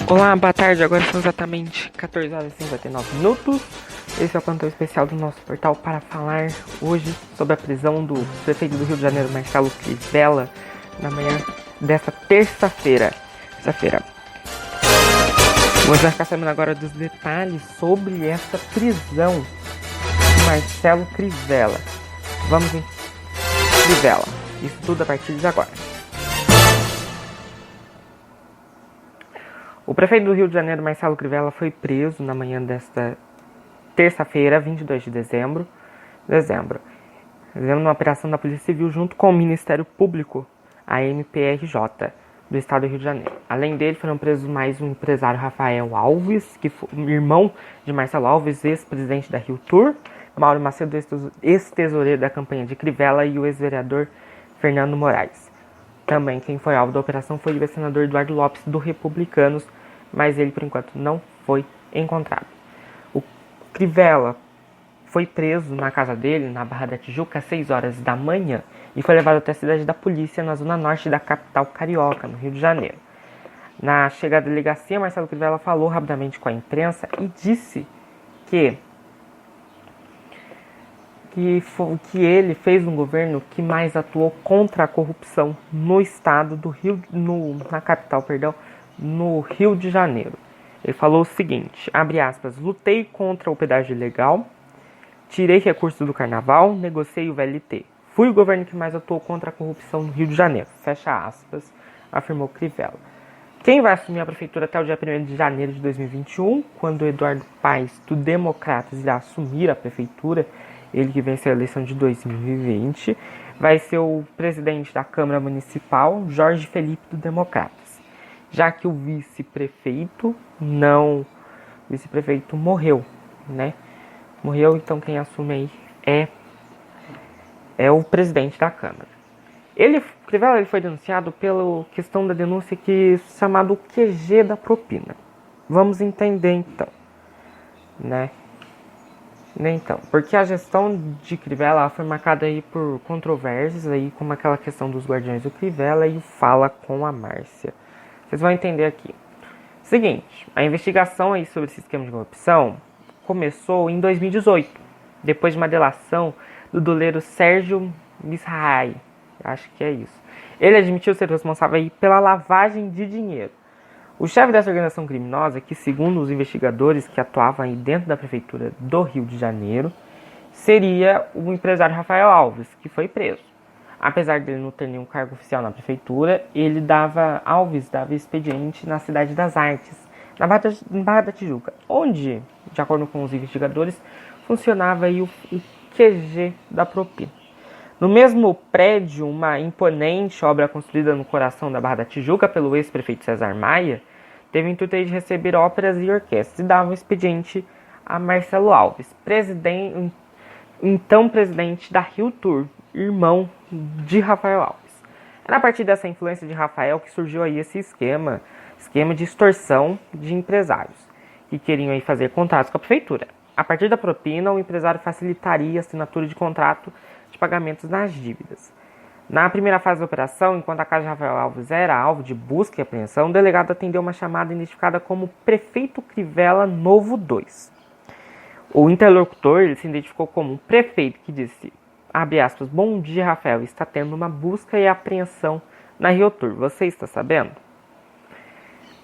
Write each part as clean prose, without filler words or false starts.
Olá, boa tarde. Agora são exatamente 14 horas e 59 minutos. Esse é o plantão especial do nosso portal para falar hoje sobre a prisão do prefeito do Rio de Janeiro, Marcelo Crivella, na manhã desta terça-feira. Vamos ficar sabendo agora dos detalhes sobre essa prisão de Marcelo Crivella. Vamos em Crivella. Isso tudo a partir de agora. O prefeito do Rio de Janeiro, Marcelo Crivella, foi preso na manhã desta terça-feira, 22 de dezembro, numa operação da Polícia Civil junto com o Ministério Público, a MPRJ, do estado do Rio de Janeiro. Além dele, foram presos mais um empresário, Rafael Alves, que foi irmão de Marcelo Alves, ex-presidente da Rio Tour, Mauro Macedo, ex-tesoureiro da campanha de Crivella, e o ex-vereador Fernando Moraes. Também quem foi alvo da operação foi o senador Eduardo Lopes, do Republicanos, mas ele, por enquanto, não foi encontrado. O Crivella foi preso na casa dele, na Barra da Tijuca, às 6 horas da manhã e foi levado até a cidade da polícia, na zona norte da capital carioca, no Rio de Janeiro. Na chegada da delegacia, Marcelo Crivella falou rapidamente com a imprensa e disse que ele fez um governo que mais atuou contra a corrupção no estado do Rio, na capital, no Rio de Janeiro. Ele falou o seguinte, abre aspas, lutei contra o pedágio ilegal, tirei recursos do carnaval, negociei o VLT. Fui o governo que mais atuou contra a corrupção no Rio de Janeiro, fecha aspas, afirmou Crivella. Quem vai assumir a prefeitura até o dia 1º de janeiro de 2021, quando Eduardo Paes, do Democratas, irá assumir a prefeitura, ele que venceu a eleição de 2020, vai ser o presidente da Câmara Municipal, Jorge Felipe, do Democratas. Já que o vice-prefeito morreu, né? Morreu, então quem assume aí é o presidente da Câmara. Crivella foi denunciado pela questão da denúncia chamado QG da propina. Vamos entender então, né? Então, porque a gestão de Crivella foi marcada aí por controvérsias, aí, como aquela questão dos guardiões do Crivella e o Fala com a Márcia. Vocês vão entender aqui. Seguinte, a investigação aí sobre esse esquema de corrupção começou em 2018, depois de uma delação do doleiro Sérgio Misrahi, acho que é isso. Ele admitiu ser responsável aí pela lavagem de dinheiro. O chefe dessa organização criminosa, que segundo os investigadores que atuavam aí dentro da prefeitura do Rio de Janeiro, seria o empresário Rafael Alves, que foi preso. Apesar dele não ter nenhum cargo oficial na prefeitura, Alves dava expediente na Cidade das Artes, na Barra da Tijuca, onde, de acordo com os investigadores, funcionava aí o QG da propina. No mesmo prédio, uma imponente obra construída no coração da Barra da Tijuca pelo ex-prefeito César Maia, teve o intuito de receber óperas e orquestras e dava um expediente a Marcelo Alves, então presidente da Rio Tour, irmão de Rafael Alves. Era a partir dessa influência de Rafael que surgiu aí esse esquema de extorsão de empresários que queriam aí fazer contratos com a prefeitura. A partir da propina, o empresário facilitaria a assinatura de contrato de pagamentos nas dívidas. Na primeira fase da operação, enquanto a casa de Rafael Alves era alvo de busca e apreensão, o delegado atendeu uma chamada identificada como Prefeito Crivella Novo 2. O interlocutor ele se identificou como um prefeito que disse, abre aspas, bom dia, Rafael, está tendo uma busca e apreensão na Rio Tour, você está sabendo?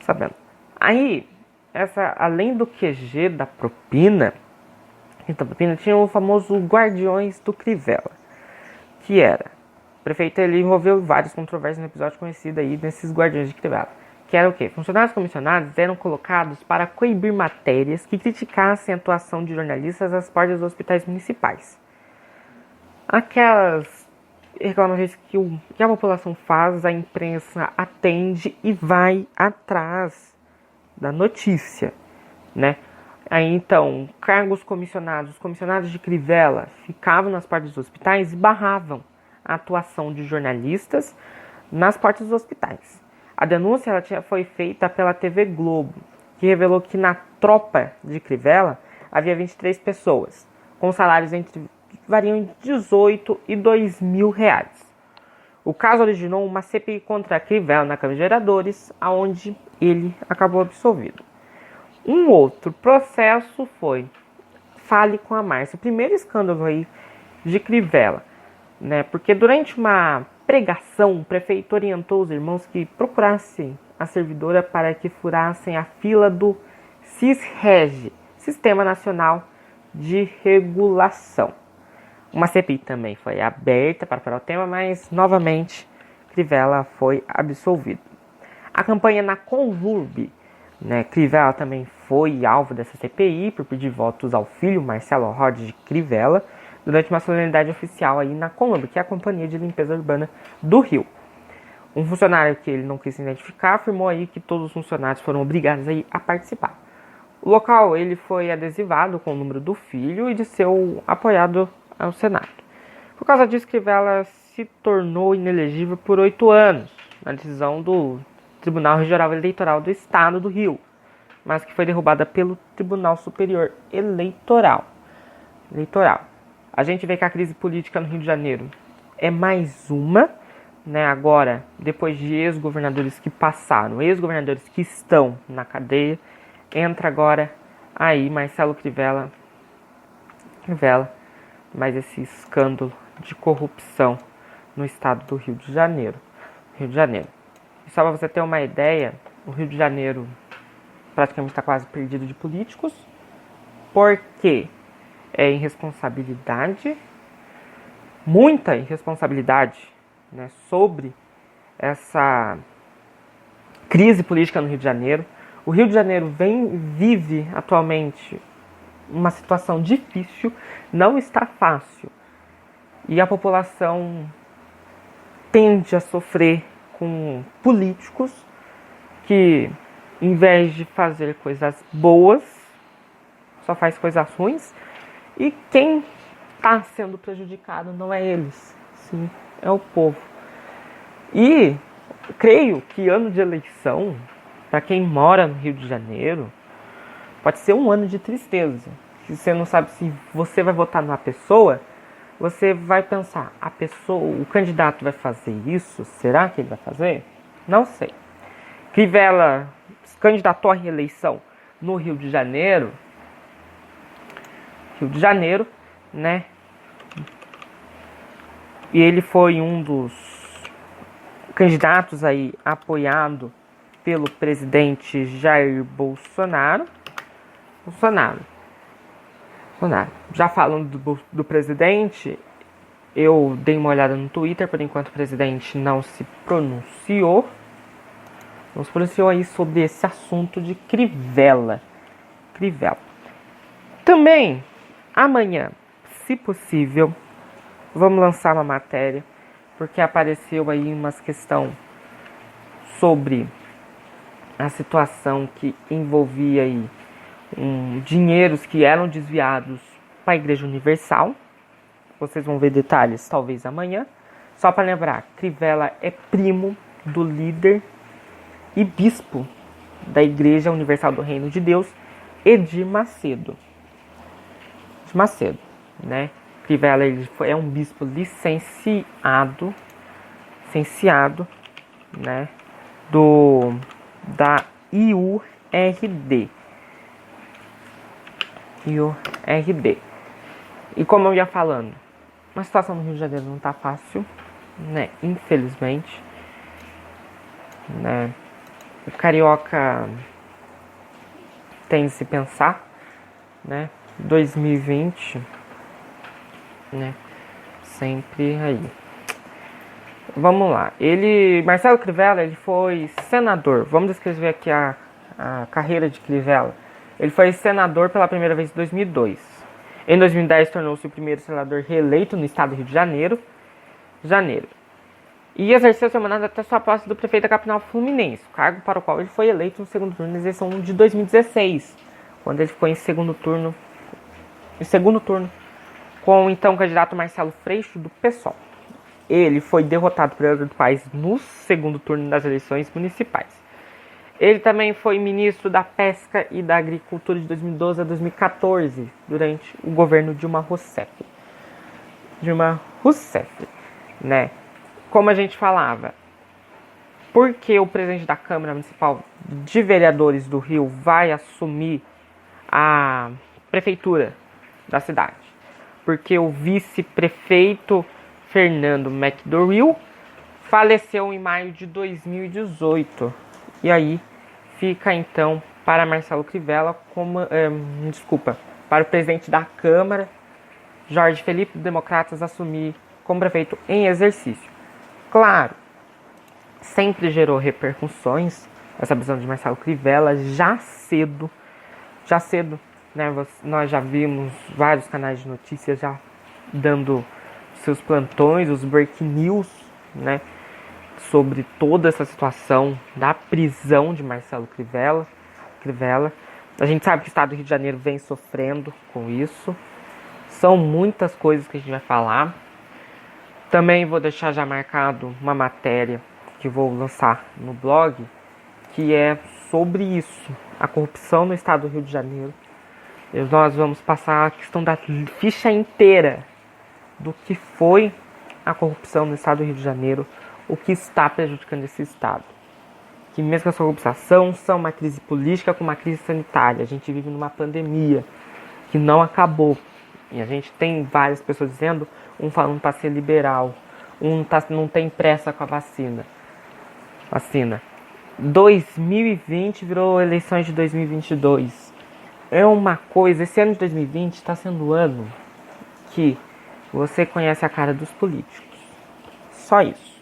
Sabendo. Aí, além do QG da propina, tinha o famoso Guardiões do Crivella, que era, o prefeito ele envolveu vários controvérsias no episódio conhecido aí desses Guardiões de Crivella, que era o quê? Funcionários comissionados eram colocados para coibir matérias que criticassem a atuação de jornalistas às portas dos hospitais municipais. Aquelas reclamações que a população faz, a imprensa atende e vai atrás da notícia, né? Aí então, os comissionados de Crivella ficavam nas portas dos hospitais e barravam a atuação de jornalistas nas portas dos hospitais. A denúncia foi feita pela TV Globo, que revelou que na tropa de Crivella havia 23 pessoas, com salários que variam de 18 e 2 mil reais. O caso originou uma CPI contra Crivella na Câmara de Vereadores, onde ele acabou absolvido. Um outro processo foi Fale com a Márcia. O primeiro escândalo aí de Crivella, né? Porque durante uma pregação, o prefeito orientou os irmãos que procurassem a servidora para que furassem a fila do SISREG, Sistema Nacional de Regulação. Uma CPI também foi aberta para falar o tema, mas novamente Crivella foi absolvido. A campanha na Conlurb, né? Crivella também foi alvo dessa CPI por pedir votos ao filho Marcelo Rod de Crivella durante uma solenidade oficial aí na Conlurb, que é a Companhia de Limpeza Urbana do Rio. Um funcionário que ele não quis se identificar afirmou aí que todos os funcionários foram obrigados aí a participar. O local ele foi adesivado com o número do filho e de seu apoiado ao Senado. Por causa disso, Crivella se tornou inelegível por 8 anos, na decisão do Tribunal Regional Eleitoral do Estado do Rio, mas que foi derrubada pelo Tribunal Superior Eleitoral. A gente vê que a crise política no Rio de Janeiro é mais uma, né? Agora, depois de ex-governadores que passaram, ex-governadores que estão na cadeia, entra agora aí Marcelo Crivella, mais esse escândalo de corrupção no estado do Rio de Janeiro. E só para você ter uma ideia, o Rio de Janeiro praticamente está quase perdido de políticos, porque é irresponsabilidade, muita irresponsabilidade, né, sobre essa crise política no Rio de Janeiro. O Rio de Janeiro vive atualmente uma situação difícil, não está fácil. E a população tende a sofrer com políticos que, em vez de fazer coisas boas, só faz coisas ruins. E quem está sendo prejudicado não é eles, sim, é o povo. E creio que ano de eleição, para quem mora no Rio de Janeiro, pode ser um ano de tristeza. Se você não sabe se você vai votar numa pessoa, você vai pensar, o candidato vai fazer isso? Será que ele vai fazer? Não sei. Crivella se candidatou à reeleição no Rio de Janeiro, né? E ele foi um dos candidatos aí apoiado pelo presidente Jair Bolsonaro. Já falando do presidente, eu dei uma olhada no Twitter, por enquanto o presidente não se pronunciou. Não se pronunciou aí sobre esse assunto de Crivella. Também, amanhã, se possível, vamos lançar uma matéria, porque apareceu aí umas questão sobre a situação que envolvia aí dinheiros que eram desviados para a Igreja Universal. Vocês vão ver detalhes talvez amanhã. Só para lembrar, Crivella é primo do líder e bispo da Igreja Universal do Reino de Deus, Edir Macedo, né? Crivella é um bispo licenciado, né? Da IURD. E como eu ia falando, a situação no Rio de Janeiro não tá fácil, né? Infelizmente, né? O carioca tem de se pensar, né? 2020, né? Sempre aí. Vamos lá. Marcelo Crivella, ele foi senador. Vamos descrever aqui a carreira de Crivella. Ele foi senador pela primeira vez em 2002. Em 2010, tornou-se o primeiro senador reeleito no estado do Rio de Janeiro. E exerceu seu mandato até sua posse do prefeito da capital Fluminense, cargo para o qual ele foi eleito no segundo turno na eleição de 2016, quando ele ficou em segundo turno com o então candidato Marcelo Freixo, do PSOL. Ele foi derrotado pelo do país no segundo turno das eleições municipais. Ele também foi ministro da Pesca e da Agricultura de 2012 a 2014, durante o governo Dilma Rousseff, né? como a gente falava, porque o presidente da Câmara Municipal de Vereadores do Rio vai assumir a prefeitura da cidade? Porque o vice-prefeito Fernando McDowell faleceu em maio de 2018. E aí fica então para Marcelo Crivella para o presidente da Câmara, Jorge Felipe, do Democratas, assumir como prefeito em exercício. Claro, sempre gerou repercussões essa visão de Marcelo Crivella já cedo, né? Nós já vimos vários canais de notícias já dando seus plantões, os breaking news, né, sobre toda essa situação da prisão de Marcelo Crivella. A gente sabe que o estado do Rio de Janeiro vem sofrendo com isso. São muitas coisas que a gente vai falar. Também vou deixar já marcado uma matéria que vou lançar no blog, que é sobre isso, a corrupção no estado do Rio de Janeiro. E nós vamos passar a questão da ficha inteira do que foi a corrupção no estado do Rio de Janeiro, o que está prejudicando esse estado. Que mesmo com essa corrupção, são uma crise política com uma crise sanitária. A gente vive numa pandemia que não acabou. E a gente tem várias pessoas dizendo, um falando para ser liberal, não tem pressa com a vacina. 2020 virou eleições de 2022. É uma coisa, esse ano de 2020 está sendo o ano que você conhece a cara dos políticos. Só isso.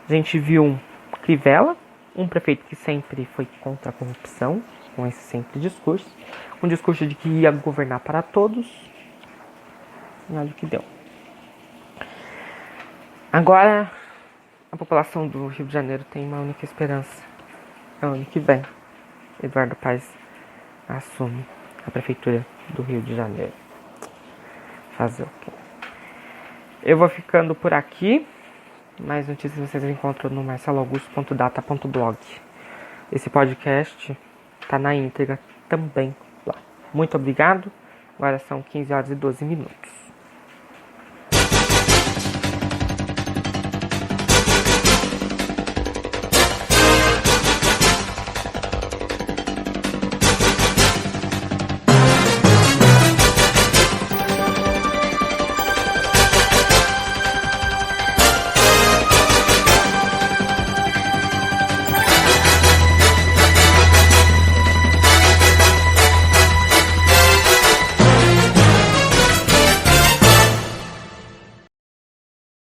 A gente viu um Crivella, um prefeito que sempre foi contra a corrupção, com esse sempre discurso. Um discurso de que ia governar para todos. E olha o que deu. Agora, a população do Rio de Janeiro tem uma única esperança. É o ano que vem. Eduardo Paes assume a prefeitura do Rio de Janeiro. Fazer o quê? Eu vou ficando por aqui. Mais notícias vocês encontram no marceloaugusto.data.blog. Esse podcast tá na íntegra também lá. Muito obrigado. Agora são 15 horas e 12 minutos.